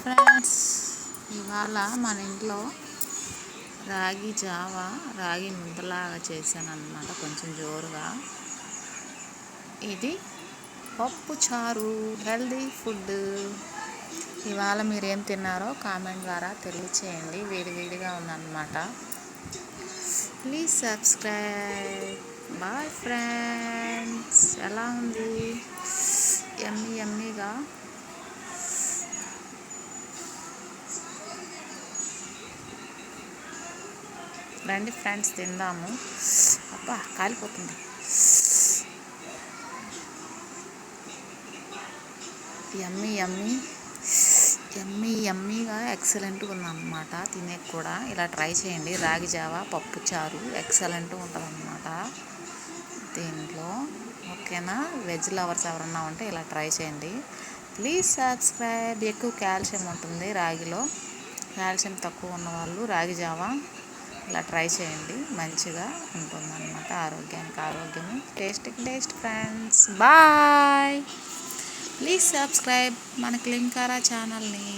Friends, ఇవాళ మన ఇంట్లో రాగి జావా, రాగి ముద్దలాగా చేశాను అన్నమాట. కొంచెం జోరుగా. ఇది పప్పు చారు, హెల్దీ ఫుడ్. ఇవాళ మీరేం తిన్నారో కామెంట్ ద్వారా తెలియచేయండి. వేడివేడిగా ఉందన్నమాట. Please subscribe. Bye friends. ఎలా ఉంది? యమ్మీ యమ్మీగా. రండి ఫ్రెండ్స్, తిందాము. అబ్బా, కాలిపోతుంది. యమ్మీ యమ్మీ యమ్మీ యమ్మీగా ఎక్సలెంట్గా ఉందన్నమాట. తినే కూడా ఇలా ట్రై చేయండి. రాగి జావా, పప్పు చారు ఎక్సలెంట్గా ఉంటుంది అన్నమాట దీంట్లో. ఓకేనా? వెజ్ లవర్స్ ఎవరన్నా ఉంటే ఇలా ట్రై చేయండి. Please subscribe. ఎక్కువ కాల్షియం ఉంటుంది రాగిలో. కాల్షియం తక్కువ ఉన్నవాళ్ళు రాగి జావా ఇలా ట్రై చేయండి. మంచిగా ఉంటుందన్నమాట. ఆరోగ్యానికి ఆరోగ్యము, టేస్ట్కి taste. Friends, bye. Please subscribe మన క్లింకారా ఛానల్ని.